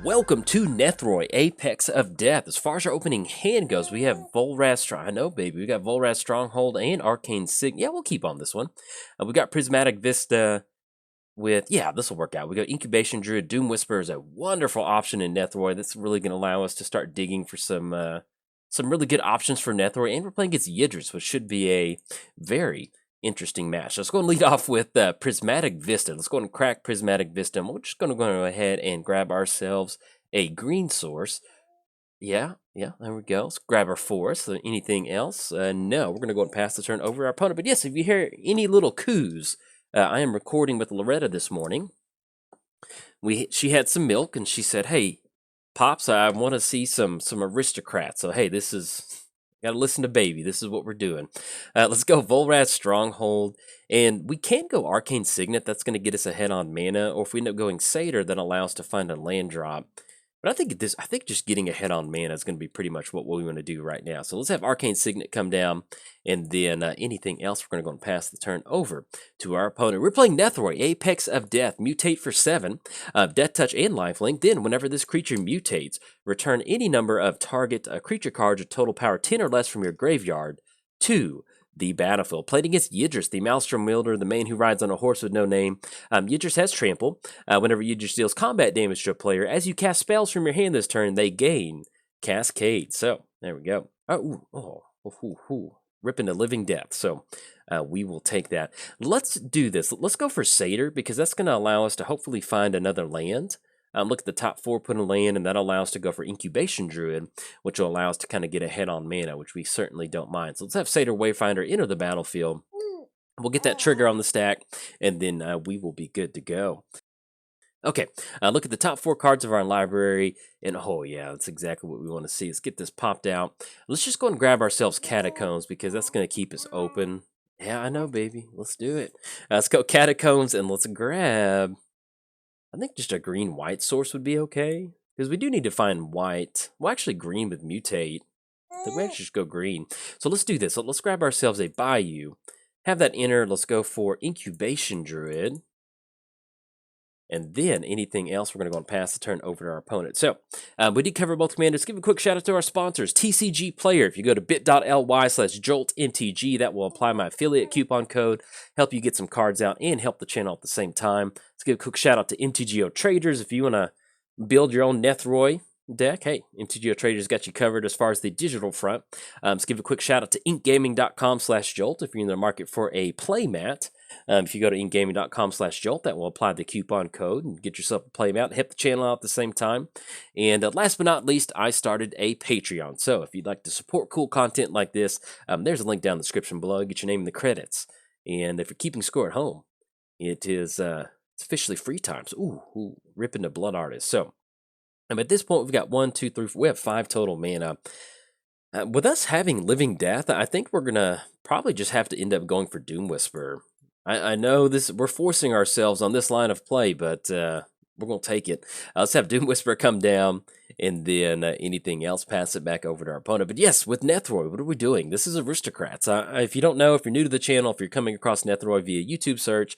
Welcome to Nethroi, Apex of Death. As far as our opening hand goes, we have Volraz Strong. I know, baby. We got Volraz Stronghold and Arcane Signet. Yeah, we'll keep on this one. We got Prismatic Vista with, yeah, this will work out. We got Incubation Druid. Doom Whisperer is a wonderful option in Nethroi. That's really going to allow us to start digging for some really good options for Nethroi. And we're playing against Yidris, which should be a very interesting match. So let's go and lead off with Prismatic Vista. Let's go and crack Prismatic Vista. And we're just going to go ahead and grab ourselves a green source. Yeah, there we go. Let's grab our forest. So anything else? No, we're going to go and pass the turn over our opponent. But yes, if you hear any little coos, I am recording with Loretta this morning. She had some milk and she said, "Hey, Pops, I want to see some aristocrats." So hey, this is gotta listen to baby. This is what we're doing. Let's go Volraz Stronghold, and we can go Arcane Signet. That's going to get us ahead on mana, or if we end up going Satyr, that allows us to find a land drop. But I think just getting ahead on mana is going to be pretty much what we want to do right now. So let's have Arcane Signet come down, and then anything else, we're going to go and pass the turn over to our opponent. We're playing Nethroi, Apex of Death, mutate for 7, Death Touch and Lifelink. Then, whenever this creature mutates, return any number of target creature cards with total power 10 or less from your graveyard to the battlefield. Played against Yidris, the Maelstrom wielder, the man who rides on a horse with no name. Yidris has trample. Whenever Yidris deals combat damage to a player, as you cast spells from your hand this turn, they gain Cascade. So, there we go. Ripping to living death. So, we will take that. Let's do this. Let's go for Satyr, because that's going to allow us to hopefully find another land. Look at the top 4, put in land, and that allows us to go for Incubation Druid, which will allow us to kind of get ahead on mana, which we certainly don't mind. So let's have Satyr Wayfinder enter the battlefield. We'll get that trigger on the stack, and then we will be good to go. Okay, look at the top 4 cards of our library, and oh yeah, that's exactly what we want to see. Let's get this popped out. Let's just go and grab ourselves Catacombs, because that's going to keep us open. Yeah, I know, baby. Let's do it. Let's go Catacombs, and let's grab... I think just a green-white source would be okay, because we do need to find white. Well, actually, green with mutate. I think we actually just go green. So let's do this. Let's grab ourselves a Bayou. Have that enter. Let's go for Incubation Druid. And then anything else, we're going to go and pass the turn over to our opponent. So we did cover both commanders. Give a quick shout out to our sponsors, TCG Player. If you go to bit.ly/Jolt MTG, that will apply my affiliate coupon code, help you get some cards out, and help the channel at the same time. Let's give a quick shout out to MTGOTraders. If you want to build your own Nethroi deck, hey, MTGOTraders got you covered as far as the digital front. Let's give a quick shout out to inkgaming.com/Jolt if you're in the market for a playmat. If you go to inkgaming.com/Jolt, that will apply the coupon code and get yourself a playmat and help the channel out at the same time. And last but not least, I started a Patreon. So if you'd like to support cool content like this, there's a link down in the description below. Get your name in the credits. And if you're keeping score at home, it is it's officially free times. Ooh, ripping the Blood Artist. So at this point, we've got 1, 2, 3, 4. We have 5 total mana. With us having Living Death, I think we're going to probably just have to end up going for Doom Whisperer. I know we're forcing ourselves on this line of play, but we're going to take it. Let's have Doom Whisperer come down, and then anything else, pass it back over to our opponent. But yes, with Nethroi, what are we doing? This is Aristocrats. If you don't know, if you're new to the channel, if you're coming across Nethroi via YouTube search,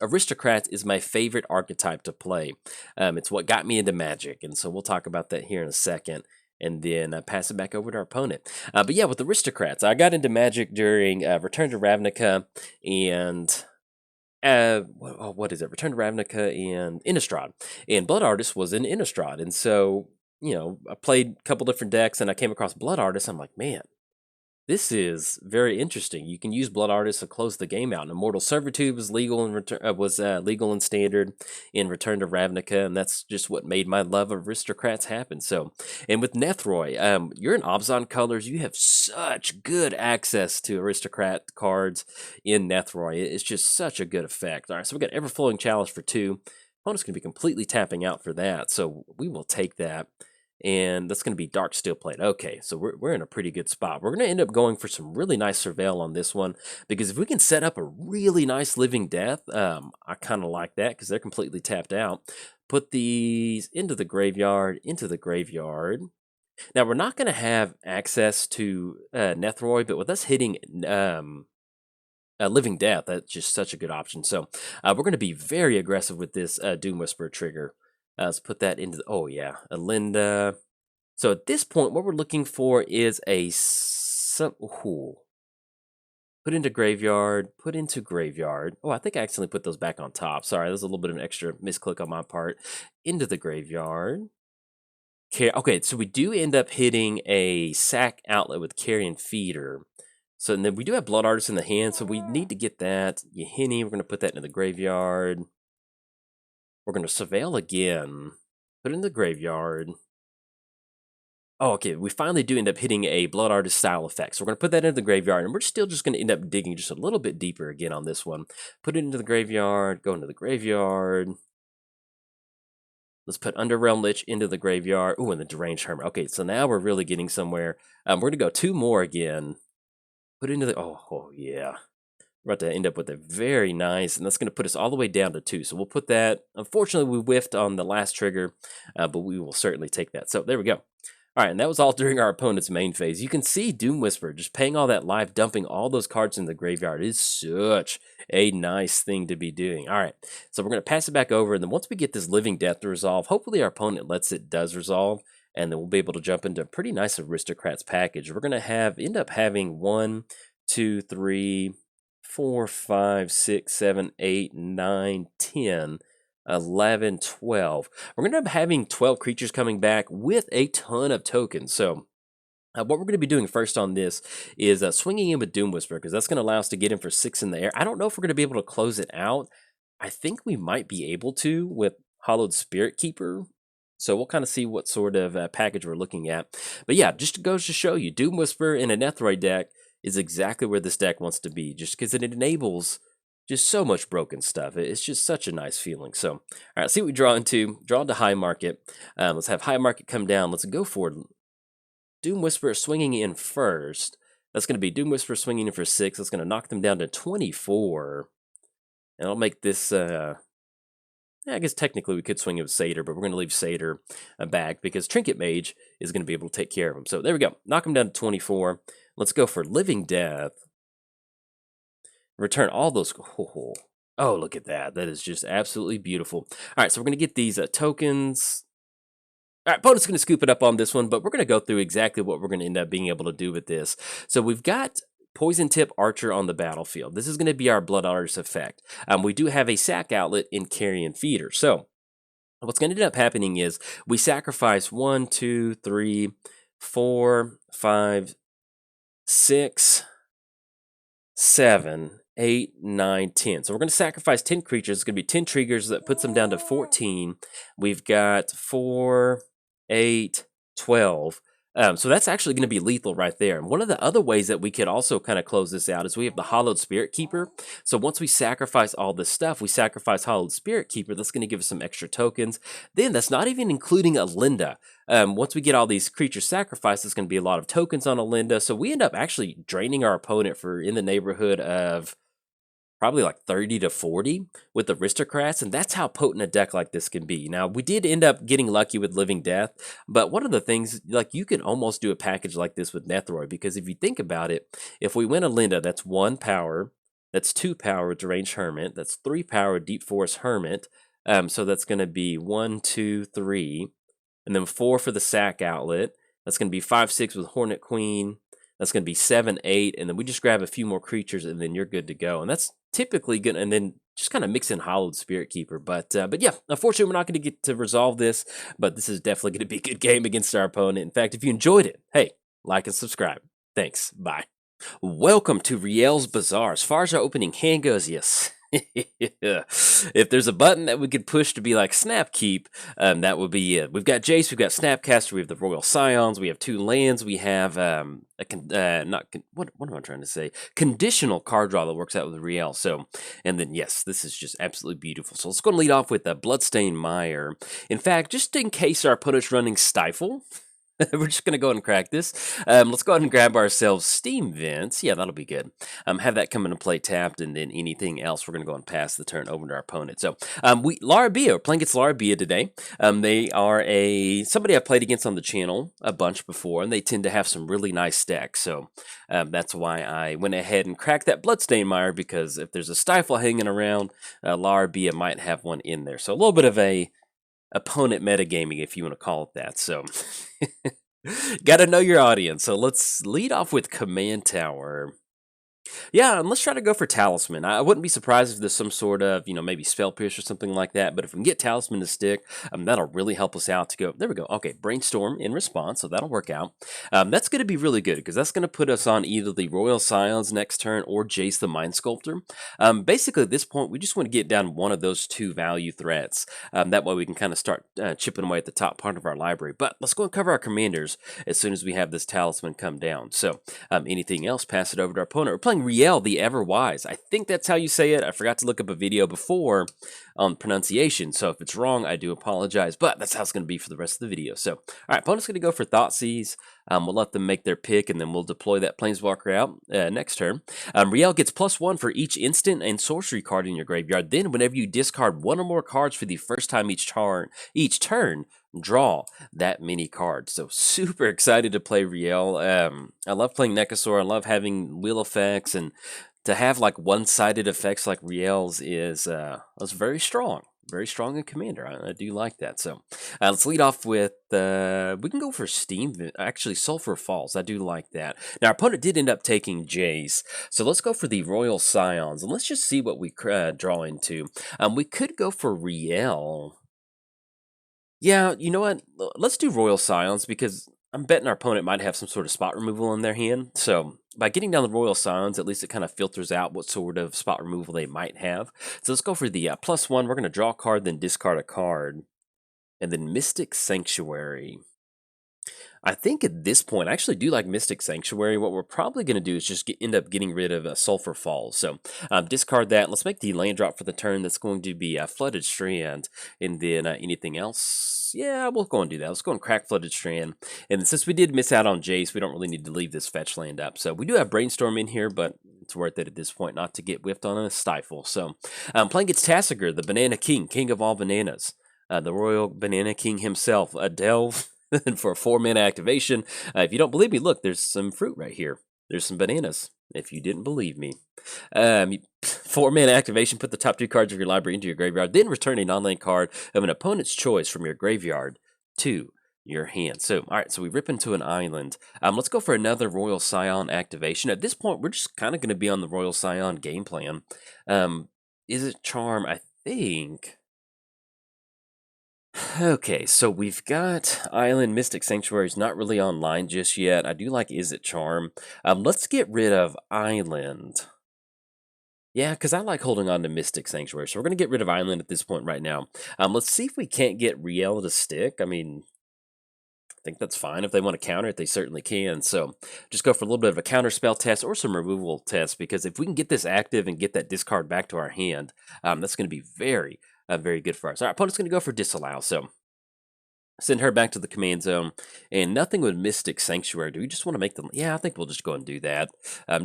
Aristocrats is my favorite archetype to play. It's what got me into Magic, and so we'll talk about that here in a second. And then pass it back over to our opponent. But yeah, with Aristocrats, I got into Magic during Return to Ravnica and... what is it? Return to Ravnica and Innistrad. And Blood Artist was in Innistrad. And so, I played a couple different decks and I came across Blood Artist. I'm like, man, this is very interesting. You can use Blood Artist to close the game out. And Immortal Servitude was legal in legal and standard in Return to Ravnica, and that's just what made my love of Aristocrats happen. So, and with Nethroi, you're in Abzan colors. You have such good access to Aristocrat cards in Nethroi. It's just such a good effect. All right, so we got Everflowing Chalice for 2. Opponent's going to be completely tapping out for that, so we will take that. And that's going to be Dark Steel Plate. Okay, so we're in a pretty good spot. We're going to end up going for some really nice Surveil on this one, because if we can set up a really nice Living Death, I kind of like that, because they're completely tapped out. Put these into the graveyard, Now, we're not going to have access to Nethroi, but with us hitting Living Death, that's just such a good option. So we're going to be very aggressive with this Doom Whisperer trigger. Let's put that into the, oh yeah, Alinda. So at this point, what we're looking for is a ooh, put into graveyard, put into graveyard. Oh, I think I accidentally put those back on top. Sorry, there's a little bit of an extra misclick on my part. Into the graveyard. Okay, so we do end up hitting a sack outlet with carrion feeder. So and then we do have blood artists in the hand, so we need to get that. Yahini, we're going to put that into the graveyard. We're going to surveil again. Put it in the graveyard. Oh, okay, we finally do end up hitting a blood artist style effect. So we're going to put that into the graveyard, and we're still just going to end up digging just a little bit deeper again on this one. Put it into the graveyard, go into the graveyard. Let's put Underrealm Lich into the graveyard. Ooh, and the Deranged Hermit. Okay, so now we're really getting somewhere. We're going to go 2 more again. Put it into the, oh yeah. We're about to end up with a very nice, and that's going to put us all the way down to 2. So we'll put that. Unfortunately, we whiffed on the last trigger, but we will certainly take that. So there we go. All right, and that was all during our opponent's main phase. You can see Doom Whisperer just paying all that life, dumping all those cards in the graveyard is such a nice thing to be doing. All right, so we're going to pass it back over, and then once we get this Living Death to resolve, hopefully our opponent lets it does resolve, and then we'll be able to jump into a pretty nice Aristocrats package. We're going to end up having 1, 2, 3, 4, 5, 6, 7, 8, 9, 10, 11, 12. We're going to end up having 12 creatures coming back with a ton of tokens. So what we're going to be doing first on this is swinging in with Doom Whisperer, because that's going to allow us to get in for 6 in the air. I don't know if we're going to be able to close it out. I think we might be able to with Hollowed Spirit Keeper. So we'll kind of see what sort of package we're looking at. But yeah, just goes to show you, Doom Whisperer in a Nethroi deck is exactly where this deck wants to be, just because it enables just so much broken stuff. It's just such a nice feeling. So, all right, see what we draw into. Draw into High Market. Let's have High Market come down. Let's go for Doom Whisperer swinging in first. That's going to be Doom Whisperer swinging in for 6. That's going to knock them down to 24. And I'll make this, yeah, I guess technically we could swing it with Satyr, but we're going to leave Satyr back because Trinket Mage is going to be able to take care of him. So there we go. Knock him down to 24. Let's go for Living Death. Return all those. Oh, look at that. That is just absolutely beautiful. All right, so we're going to get these tokens. All right, opponent's going to scoop it up on this one, but we're going to go through exactly what we're going to end up being able to do with this. So we've got Poison Tip Archer on the battlefield. This is going to be our Blood Artist effect. We do have a sack outlet in Carrion Feeder. So what's going to end up happening is we sacrifice 1, 2, 3, 4, 5, 6, 7, 8, 9, 10. So we're going to sacrifice 10 creatures. It's going to be 10 triggers. That puts them down to 14. We've got 4, 8, 12. So that's actually going to be lethal right there. And one of the other ways that we could also kind of close this out is we have the Hollowed Spirit Keeper. So once we sacrifice all this stuff, we sacrifice Hollowed Spirit Keeper. That's going to give us some extra tokens. Then that's not even including Alinda. Once we get all these creatures sacrificed, it's going to be a lot of tokens on Alinda. So we end up actually draining our opponent for in the neighborhood of probably like 30 to 40 with Aristocrats, and that's how potent a deck like this can be. Now, we did end up getting lucky with Living Death, but one of the things, like, you can almost do a package like this with Nethroi, because if you think about it, if we win Alinda, that's 1 power, that's 2 power Deranged Hermit, that's 3 power Deep Forest Hermit, so that's going to be 1, 2, 3, and then 4 for the sack outlet. That's going to be 5, 6 with Hornet Queen. That's going to be 7, 8, and then we just grab a few more creatures, and then you're good to go. And that's typically good, and then just kind of mix in Hollowed Spirit Keeper. But yeah, unfortunately, we're not going to get to resolve this, but this is definitely going to be a good game against our opponent. In fact, if you enjoyed it, hey, like and subscribe. Thanks. Bye. Welcome to Rielle's Bazaar. As far as our opening hand goes, yes. If there's a button that we could push to be like Snap Keep, that would be it. We've got Jace, we've got Snapcaster, we have the Royal Scions, we have 2 lands, we have what am I trying to say? Conditional card draw that works out with Rielle. So, and then yes, this is just absolutely beautiful. So let's go and lead off with Bloodstained Mire. In fact, just in case our opponent's running Stifle, we're just going to go ahead and crack this. Let's go ahead and grab ourselves Steam Vents. Yeah, that'll be good. Have that come into play tapped, and then anything else, we're going to go and pass the turn over to our opponent. So, we're playing against Larabia today. They are somebody I've played against on the channel a bunch before, and they tend to have some really nice decks. So, that's why I went ahead and cracked that Bloodstained Mire, because if there's a Stifle hanging around, Larabia might have one in there. So, a little bit of a opponent metagaming, if you want to call it that. So, got to know your audience. So let's lead off with Command Tower. Yeah, and let's try to go for Talisman. I wouldn't be surprised if there's some sort of, maybe Spell Pierce or something like that. But if we can get Talisman to stick, that'll really help us out to go. There we go. Okay, Brainstorm in response, so that'll work out. That's going to be really good because that's going to put us on either the Royal Scions next turn or Jace the Mind Sculptor. Basically, at this point, we just want to get down one of those two value threats. That way we can kind of start chipping away at the top part of our library. But let's go and cover our commanders as soon as we have this Talisman come down. So anything else, pass it over to our opponent. We're playing Rielle, the Ever-Wise. I think that's how you say it. I forgot to look up a video before on pronunciation, so if it's wrong, I do apologize, but that's how it's going to be for the rest of the video. So, all right, opponent's going to go for Thoughtseize. We'll let them make their pick, and then we'll deploy that Planeswalker out next turn. Rielle gets +1 for each instant and sorcery card in your graveyard. Then, whenever you discard one or more cards for the first time each turn, draw that many cards. So super excited to play Rielle. I love playing Necasaur. I love having wheel effects, and to have like one-sided effects like Rielle's is very strong. Very strong in Commander. I do like that. So let's lead off with, we can go for actually Sulfur Falls. I do like that. Now, our opponent did end up taking Jace. So let's go for the Royal Scions, and let's just see what we draw into. We could go for Rielle. Yeah, you know what? Let's do Royal Scions because I'm betting our opponent might have some sort of spot removal in their hand. So by getting down the Royal Scions, at least it kind of filters out what sort of spot removal they might have. So let's go for the +1. We're going to draw a card, then discard a card. And then Mystic Sanctuary. I think at this point, I actually do like Mystic Sanctuary. What we're probably going to do is just end up getting rid of Sulfur Falls. So discard that. Let's make the land drop for the turn. That's going to be Flooded Strand. And then anything else? Yeah, we'll go and do that. Let's go and crack Flooded Strand. And then since we did miss out on Jace, we don't really need to leave this fetch land up. So we do have Brainstorm in here, but it's worth it at this point not to get whiffed on a Stifle. So playing against Tasigur, the Banana King, king of all bananas. The Royal Banana King himself, a Delve. And for a 4-mana activation, if you don't believe me, look, there's some fruit right here. There's some bananas, if you didn't believe me. 4-mana activation, put the top 2 cards of your library into your graveyard, then return a non-land card of an opponent's choice from your graveyard to your hand. So, all right, so we rip into an island. Let's go for another Royal Scion activation. At this point, we're just kind of going to be on the Royal Scion game plan. Is it Charm? I think... Okay, so we've got Island. Mystic Sanctuary is not really online just yet. I do like Is It Charm. Let's get rid of Island. Yeah, because I like holding on to Mystic Sanctuary. So we're going to get rid of Island at this point right now. Let's see if we can't get Rielle to stick. I mean, I think that's fine. If they want to counter it, they certainly can. So just go for a little bit of a counter spell test or some removal test, because if we can get this active and get that discard back to our hand, that's going to be very good for us. Our opponent's going to go for Disallow, so send her back to the command zone, and nothing with Mystic Sanctuary. Do we just want to make them? Yeah, I think we'll just go and do that.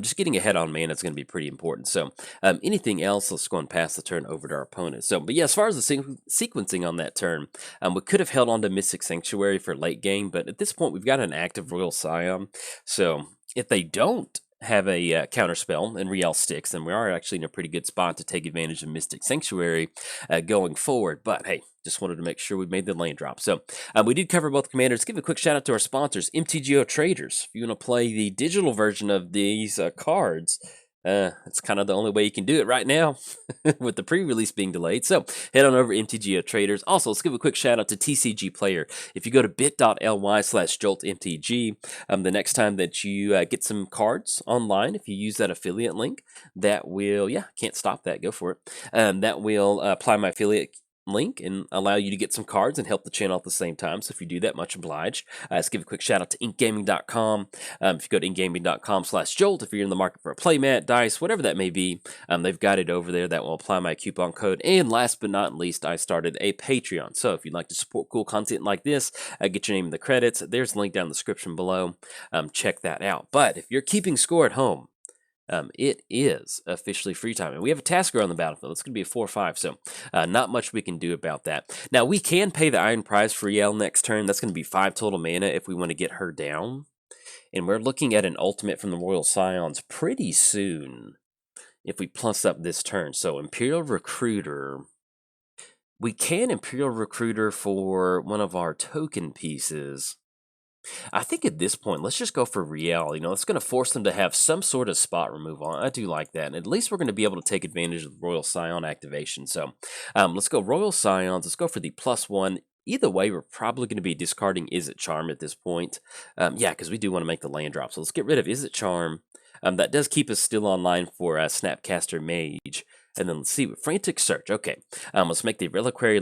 Just getting ahead on mana is going to be pretty important. So anything else, let's go and pass the turn over to our opponent. So, but yeah, as far as the sequencing on that turn, we could have held on to Mystic Sanctuary for late game, but at this point, we've got an active Royal Scion. So if they don't have a counter spell and Rielle sticks, then we are actually in a pretty good spot to take advantage of Mystic Sanctuary going forward. But hey, just wanted to make sure we made the lane drop. So we did cover both commanders. Give a quick shout out to our sponsors, MTGOTraders. If you want to play the digital version of these cards, it's kind of the only way you can do it right now with the pre-release being delayed. So head on over to MTGOTraders. Also, let's give a quick shout out to TCG Player. If you go to bit.ly/JoltMTG, the next time that you get some cards online, if you use that affiliate link, that will, can't stop that, go for it. That will apply my affiliate link and allow you to get some cards and help the channel at the same time. So if you do that, much obliged. Let's give a quick shout out to inkgaming.com. If you go to inkgaming.com/Jolt, if you're in the market for a playmat, dice, whatever that may be, they've got it over there that will apply my coupon code. And last but not least, I started a Patreon. So if you'd like to support cool content like this, get your name in the credits. There's a link down in the description below. Check that out. But if you're keeping score at home, it is officially free time. And we have a Tasigur on the battlefield. It's going to be a 4/5, so not much we can do about that. Now, we can pay the Iron Prize for Rielle next turn. That's going to be 5 total mana if we want to get her down. And we're looking at an ultimate from the Royal Scions pretty soon if we plus up this turn. So Imperial Recruiter. We can Imperial Recruiter for one of our token pieces. I think at this point, let's just go for Rielle. You know, it's going to force them to have some sort of spot removal. I do like that. And at least we're going to be able to take advantage of the Royal Scion activation. So let's go Royal Scions. Let's go for the +1. Either way, we're probably going to be discarding Is It Charm at this point. Yeah, because we do want to make the land drop. So let's get rid of Is It Charm. That does keep us still online for Snapcaster Mage. And then let's see, Frantic Search. Okay, let's make the Reliquary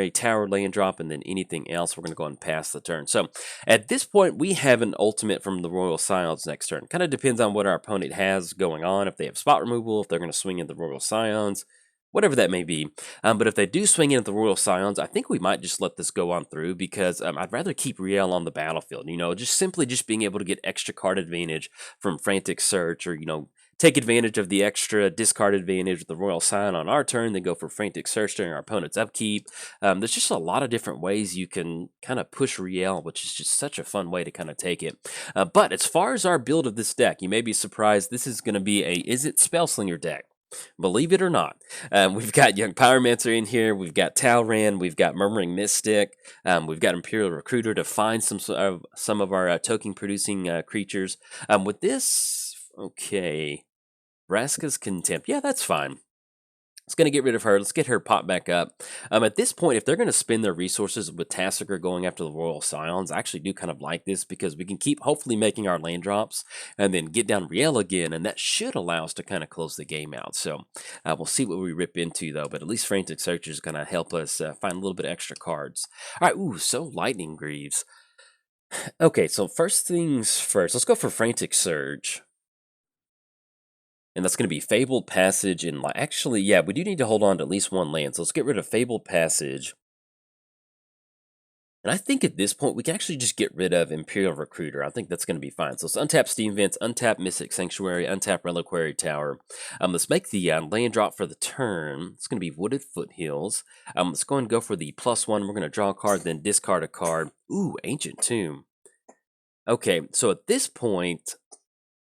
Tower land drop, and then anything else, we're going to go and pass the turn. So at this point, we have an ultimate from the Royal Scions next turn. Kind of depends on what our opponent has going on, if they have spot removal, if they're going to swing in the Royal Scions, whatever that may be. But if they do swing in at the Royal Scions, I think we might just let this go on through, because I'd rather keep Rielle on the battlefield. You know, just being able to get extra card advantage from Frantic Search, or, you know, take advantage of the extra discard advantage with the Royal Scion on our turn, then go for Frantic Search during our opponent's upkeep. There's just a lot of different ways you can kind of push Rielle, which is just such a fun way to kind of take it. But as far as our build of this deck, you may be surprised, this is going to be a Izzet Spellslinger deck. Believe it or not. We've got Young Pyromancer in here, we've got Talran, we've got Murmuring Mystic, we've got Imperial Recruiter to find some of our token-producing creatures. With this, okay, Vraska's Contempt. Yeah, that's fine. It's going to get rid of her. Let's get her popped back up. At this point, if they're going to spend their resources with Tasigur going after the Royal Scions, I actually do kind of like this, because we can keep hopefully making our land drops and then get down Rielle again, and that should allow us to kind of close the game out. So we'll see what we rip into, though, but at least Frantic Search is going to help us find a little bit of extra cards. All right, ooh, so Lightning Greaves. Okay, so first things first, let's go for Frantic Surge. And that's going to be Fabled Passage. And actually, yeah, we do need to hold on to at least one land. So let's get rid of Fabled Passage. And I think at this point, we can actually just get rid of Imperial Recruiter. I think that's going to be fine. So let's untap Steam Vents, untap Mystic Sanctuary, untap Reliquary Tower. Let's make the land drop for the turn. It's going to be Wooded Foothills. Let's go and go for the +1. We're going to draw a card, then discard a card. Ooh, Ancient Tomb. Okay, so at this point,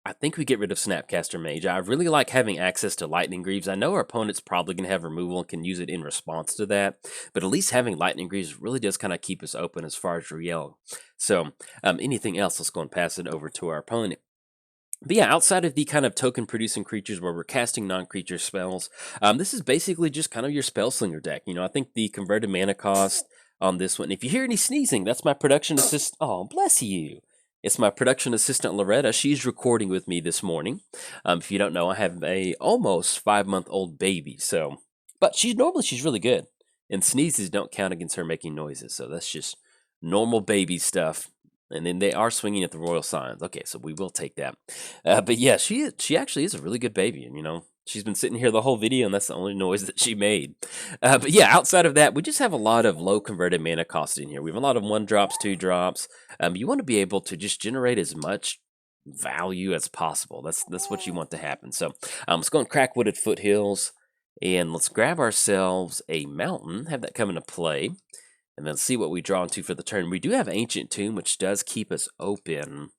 I think we get rid of Snapcaster Mage. I really like having access to Lightning Greaves. I know our opponent's probably going to have removal and can use it in response to that, but at least having Lightning Greaves really does kind of keep us open as far as Rielle. So anything else, let's go and pass it over to our opponent. But yeah, outside of the kind of token-producing creatures where we're casting non-creature spells, this is basically just kind of your Spellslinger deck. You know, I think the converted mana cost on this one, if you hear any sneezing, that's my production assistant. Oh, bless you. It's my production assistant, Loretta. She's recording with me this morning. If you don't know, I have a almost 5-month-old baby. So, but she's really good. And sneezes don't count against her making noises. So that's just normal baby stuff. And then they are swinging at the Royal Scions. Okay, so we will take that. But yeah, she actually is a really good baby. And, you know, she's been sitting here the whole video, and that's the only noise that she made. But yeah, outside of that, we just have a lot of low converted mana cost in here. We have a lot of 1-drops, 2-drops. You want to be able to just generate as much value as possible. That's what you want to happen. So let's go and crack Wooded Foothills, and let's grab ourselves a mountain, have that come into play, and then see what we draw into for the turn. We do have Ancient Tomb, which does keep us open.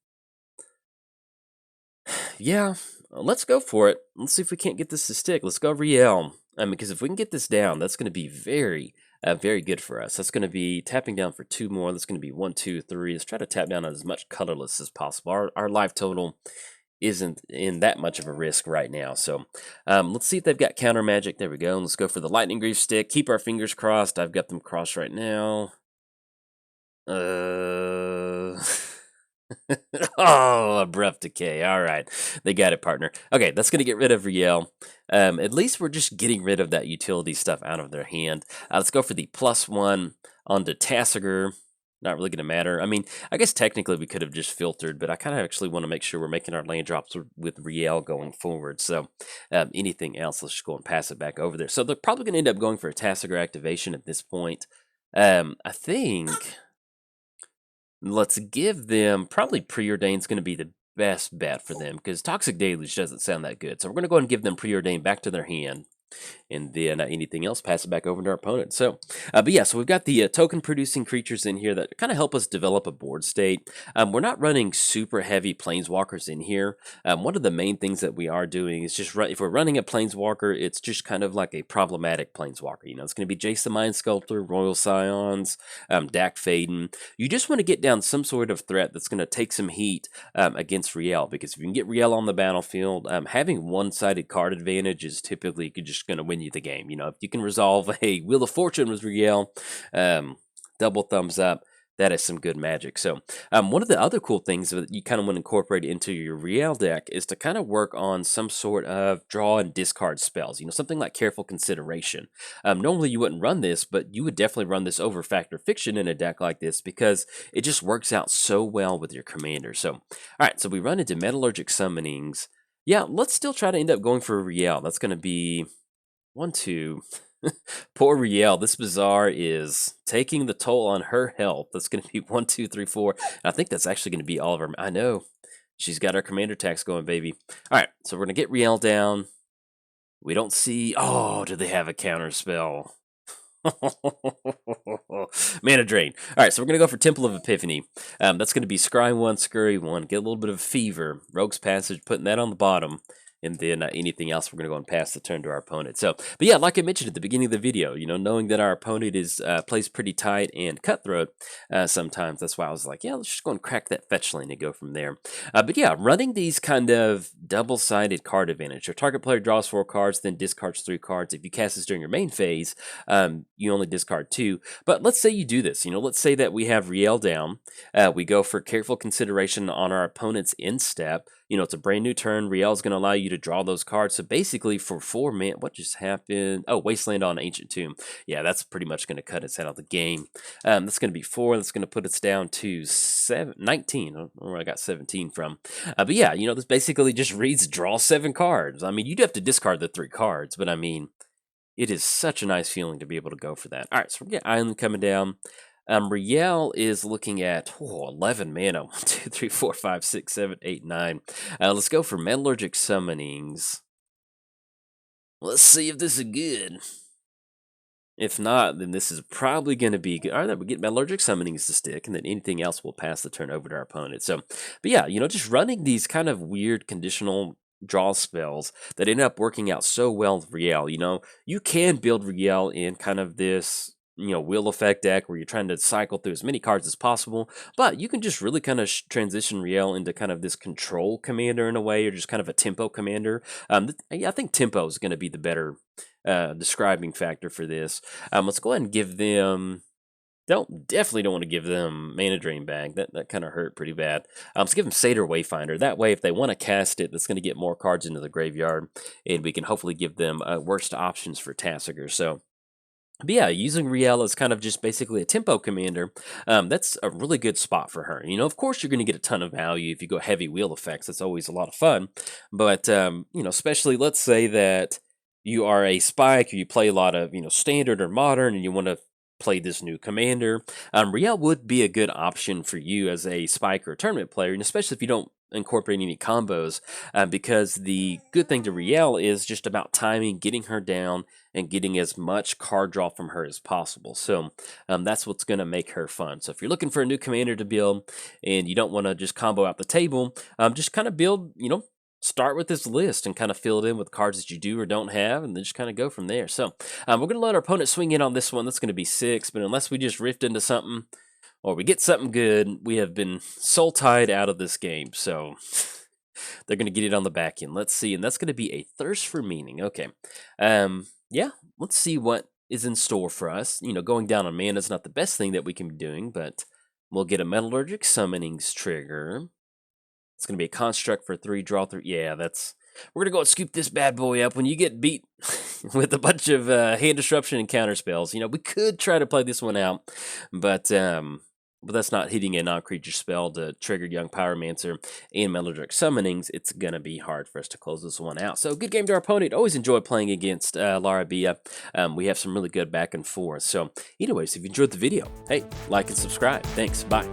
Yeah, let's go for it. Let's see if we can't get this to stick. Let's go Rielle. Because if we can get this down, that's going to be very good for us. That's going to be tapping down for 2 more. That's going to be 1, 2, 3. Let's try to tap down on as much colorless as possible. Our life total isn't in that much of a risk right now. So let's see if they've got counter magic. There we go. Let's go for the Lightning Greaves stick. Keep our fingers crossed. I've got them crossed right now. Oh, Abrupt Decay. All right. They got it, partner. Okay, that's going to get rid of Rielle. At least we're just getting rid of that utility stuff out of their hand. Let's go for the +1 onto Tasigur. Not really going to matter. I mean, I guess technically we could have just filtered, but I kind of actually want to make sure we're making our land drops with Rielle going forward. So anything else, let's just go and pass it back over there. So they're probably going to end up going for a Tasigur activation at this point. I think... Let's give them, probably Preordain's going to be the best bet for them, because Toxic Deluge doesn't sound that good. So we're going to go ahead and give them Preordain back to their hand. And then anything else, pass it back over to our opponent. So, but yeah, so we've got the token producing creatures in here that kind of help us develop a board state. We're not running super heavy planeswalkers in here. One of the main things that we are doing is just if we're running a planeswalker, it's just kind of like a problematic planeswalker. You know, it's going to be Jace the Mind Sculptor, Royal Scions, Dak Faden. You just want to get down some sort of threat that's going to take some heat against Rielle, because if you can get Rielle on the battlefield, having one-sided card advantage is typically just going to win you the game. You know, if you can resolve a Wheel of Fortune with Rielle, double thumbs up. That is some good magic. So one of the other cool things that you kind of want to incorporate into your Rielle deck is to kind of work on some sort of draw and discard spells. You know, something like Careful Consideration. Normally you wouldn't run this, but you would definitely run this over Fact or Fiction in a deck like this, because it just works out so well with your commander. So, all right, so we run into Metallurgic Summonings. Yeah, let's still try to end up going for Rielle. That's going to be 1, 2... Poor Rielle. This Bazaar is taking the toll on her health. That's going to be 1, 2, 3, 4. And I think that's actually going to be all of her. I know. She's got her commander tax going, baby. All right, so we're going to get Rielle down. We don't see... Oh, do they have a counter spell? Mana Drain. All right, so we're going to go for Temple of Epiphany. That's going to be Scry 1, Scurry 1. Get a little bit of fever. Rogue's Passage, putting that on the bottom. And then anything else, we're going to go and pass the turn to our opponent. So, but yeah, like I mentioned at the beginning of the video, you know, knowing that our opponent is plays pretty tight and cutthroat sometimes, that's why I was like, yeah, let's just go and crack that fetch lane and go from there. But yeah, running these kind of double-sided card advantage. Your target player draws 4 cards, then discards 3 cards. If you cast this during your main phase, you only discard 2. But let's say you do this. You know, let's say that we have Rielle down. We go for Careful Consideration on our opponent's end step. You know, it's a brand new turn. Rielle's going to allow you to draw those cards. So basically, for 4 mana, what just happened? Oh, Wasteland on Ancient Tomb. Yeah, that's pretty much going to cut us out of the game. That's going to be 4. That's going to put us down to 19. I don't know where I got 17 from. But yeah, you know, this basically just reads draw 7 cards. I mean, you'd have to discard the 3 cards, but I mean, it is such a nice feeling to be able to go for that. All right, so we're getting Island coming down. Rielle is looking at 11 mana. 1, 2, 3, 4, 5, 6, 7, 8, 9. Let's go for Metallurgic Summonings. Let's see if this is good. If not, then this is probably going to be good. All right, we get Metallurgic Summonings to stick, and then anything else will pass the turn over to our opponent. So, but yeah, you know, just running these kind of weird conditional draw spells that end up working out so well with Rielle. You know, you can build Rielle in kind of this, you know, wheel effect deck where you're trying to cycle through as many cards as possible, but you can just really kind of transition Rielle into kind of this control commander in a way, or just kind of a tempo commander. I think tempo is going to be the better describing factor for this. Let's go ahead and give them... Definitely don't want to give them Mana Drain back. That kind of hurt pretty bad. Let's give them Satyr Wayfinder. That way, if they want to cast it, that's going to get more cards into the graveyard, and we can hopefully give them worse options for Tasigur. So, but yeah, using Rielle as kind of just basically a tempo commander, that's a really good spot for her. You know, of course, you're going to get a ton of value if you go heavy wheel effects. That's always a lot of fun. But, you know, especially let's say that you are a Spike, or you play a lot of, you know, Standard or Modern, and you want to play this new commander. Rielle would be a good option for you as a Spike or a tournament player, and especially if you don't incorporate any combos, because the good thing to Rielle is just about timing, getting her down, and getting as much card draw from her as possible. So that's what's going to make her fun. So if you're looking for a new commander to build, and you don't want to just combo out the table, just kind of build, you know, start with this list and kind of fill it in with cards that you do or don't have, and then just kind of go from there. So we're going to let our opponent swing in on this one. That's going to be 6, but unless we just rift into something or we get something good, we have been soul tied out of this game. So they're going to get it on the back end. Let's see, and that's going to be a Thirst for Meaning. Okay, yeah, let's see what is in store for us. You know, going down on mana is not the best thing that we can be doing, but we'll get a Metallurgic Summonings trigger. It's going to be a Construct for 3, draw 3. Yeah, that's... We're going to go and scoop this bad boy up. When you get beat with a bunch of hand disruption and counter spells, you know, we could try to play this one out, but that's not hitting a non-creature spell to trigger Young Pyromancer and Metallurgic Summonings. It's going to be hard for us to close this one out. So good game to our opponent. Always enjoy playing against Lara Bia. We have some really good back and forth. So anyways, if you enjoyed the video, hey, like and subscribe. Thanks. Bye.